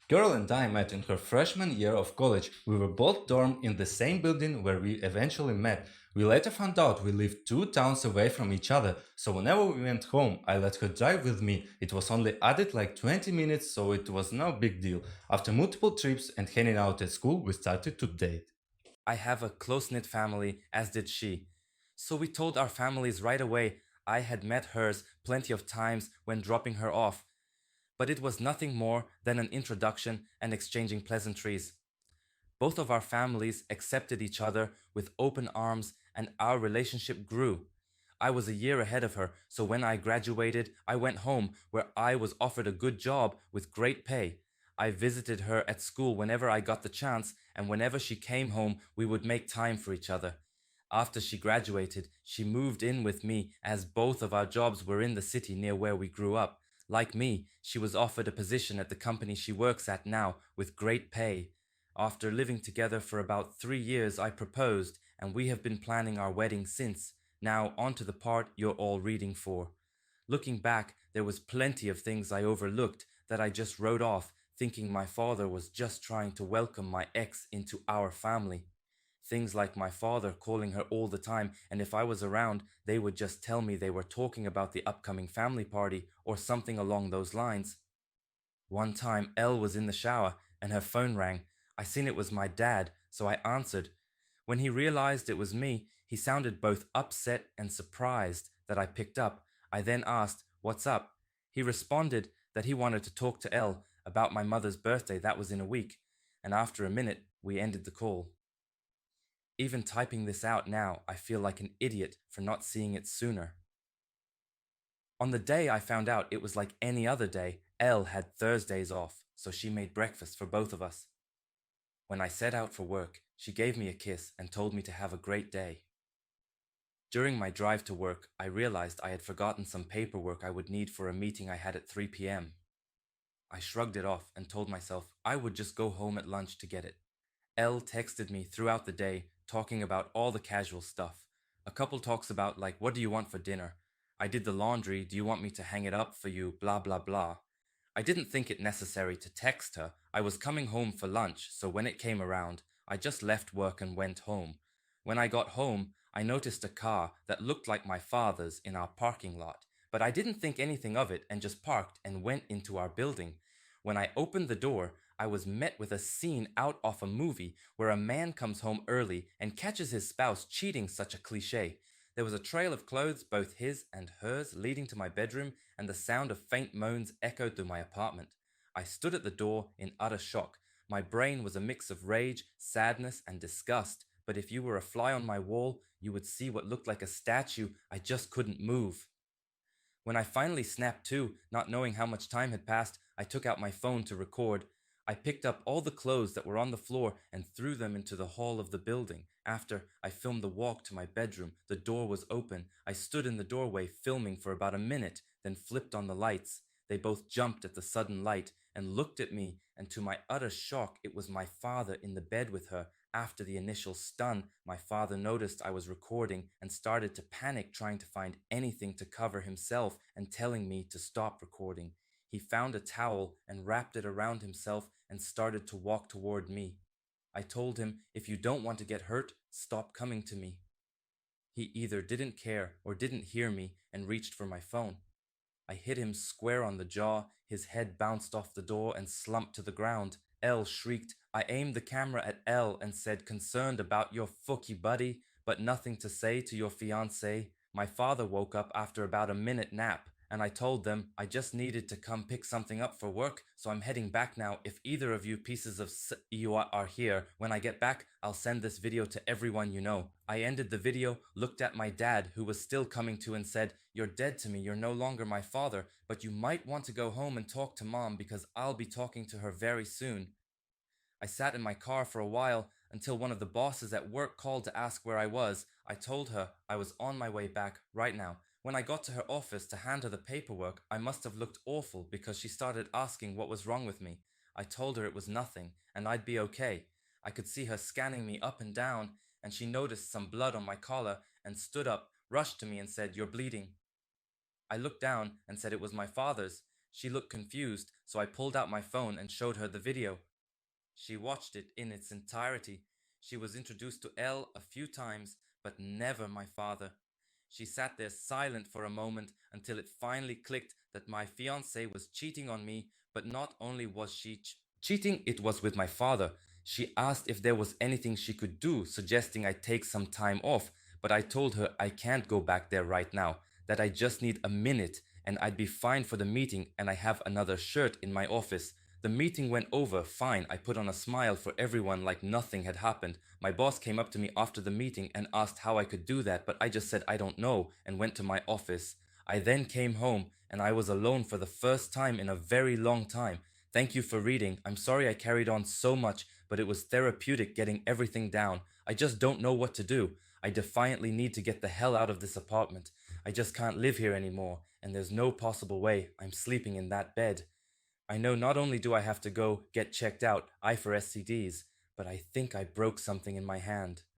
Girl and I met in her freshman year of college. We were both dorm in the same building where we eventually met. We later found out we lived two towns away from each other, so whenever we went home, I let her drive with me. It was only added like 20 minutes, so it was no big deal. After multiple trips and hanging out at school, we started to date. I have a close knit family, as did she. So we told our families right away. I had met hers plenty of times when dropping her off, but it was nothing more than an introduction and exchanging pleasantries. Both of our families accepted each other with open arms, and our relationship grew. I was a year ahead of her, so when I graduated, I went home where I was offered a good job with great pay. I visited her at school whenever I got the chance, and whenever she came home, we would make time for each other. After she graduated, she moved in with me as both of our jobs were in the city near where we grew up. Like me, she was offered a position at the company she works at now with great pay. After living together for about 3 years, I proposed, and we have been planning our wedding since. Now, on to the part you're all reading for. Looking back, there was plenty of things I overlooked that I just wrote off, thinking my father was just trying to welcome my ex into our family. Things like my father calling her all the time, and if I was around, they would just tell me they were talking about the upcoming family party or something along those lines. One time, Elle was in the shower and her phone rang. I seen it was my dad, so I answered. When he realized it was me, he sounded both upset and surprised that I picked up. I then asked, "What's up?" He responded that he wanted to talk to Elle about my mother's birthday that was in a week, and after a minute, we ended the call. Even typing this out now, I feel like an idiot for not seeing it sooner. On the day I found out it was like any other day, Elle had Thursdays off, so she made breakfast for both of us. When I set out for work, she gave me a kiss and told me to have a great day. During my drive to work, I realized I had forgotten some paperwork I would need for a meeting I had at 3 p.m. I shrugged it off and told myself I would just go home at lunch to get it. Elle texted me throughout the day, talking about all the casual stuff. A couple talks about, like, what do you want for dinner? I did the laundry, do you want me to hang it up for you? Blah, blah, blah. I didn't think it necessary to text her. I was coming home for lunch, so when it came around, I just left work and went home. When I got home, I noticed a car that looked like my father's in our parking lot, but I didn't think anything of it and just parked and went into our building. When I opened the door, I was met with a scene out of a movie where a man comes home early and catches his spouse cheating, such a cliche. There was a trail of clothes, both his and hers, leading to my bedroom, and the sound of faint moans echoed through my apartment. I stood at the door in utter shock. My brain was a mix of rage, sadness, and disgust, but if you were a fly on my wall, you would see what looked like a statue. I just couldn't move. When I finally snapped to, not knowing how much time had passed, I took out my phone to record. I picked up all the clothes that were on the floor and threw them into the hall of the building. After I filmed the walk to my bedroom, the door was open. I stood in the doorway filming for about a minute, then flipped on the lights. They both jumped at the sudden light and looked at me, and to my utter shock, it was my father in the bed with her. After the initial stun, my father noticed I was recording and started to panic, trying to find anything to cover himself and telling me to stop recording. He found a towel and wrapped it around himself and started to walk toward me. I told him, "If you don't want to get hurt, stop coming to me." He either didn't care or didn't hear me and reached for my phone. I hit him square on the jaw. His head bounced off the door and slumped to the ground. Elle shrieked. I aimed the camera at Elle and said, "Concerned about your fucky buddy, but nothing to say to your fiance." My father woke up after about a minute nap, and I told them I just needed to come pick something up for work, so I'm heading back now. If either of you pieces of you are here, when I get back, I'll send this video to everyone you know. I ended the video, looked at my dad, who was still coming to, and said, "You're dead to me, you're no longer my father, but you might want to go home and talk to mom because I'll be talking to her very soon." I sat in my car for a while until one of the bosses at work called to ask where I was. I told her I was on my way back right now. When I got to her office to hand her the paperwork, I must have looked awful because she started asking what was wrong with me. I told her it was nothing and I'd be okay. I could see her scanning me up and down, and she noticed some blood on my collar and stood up, rushed to me, and said, "You're bleeding." I looked down and said it was my father's. She looked confused, so I pulled out my phone and showed her the video. She watched it in its entirety. She was introduced to Elle a few times, but never my father. She sat there silent for a moment until it finally clicked that my fiancée was cheating on me, but not only was she cheating, it was with my father. She asked if there was anything she could do, suggesting I take some time off, but I told her I can't go back there right now, that I just need a minute and I'd be fine for the meeting and I have another shirt in my office. The meeting went over fine. I put on a smile for everyone like nothing had happened. My boss came up to me after the meeting and asked how I could do that, but I just said I don't know and went to my office. I then came home and I was alone for the first time in a very long time. Thank you for reading. I'm sorry I carried on so much, but it was therapeutic getting everything down. I just don't know what to do. I defiantly need to get the hell out of this apartment. I just can't live here anymore, and there's no possible way I'm sleeping in that bed. I know not only do I have to go get checked out, I for STDs, but I think I broke something in my hand.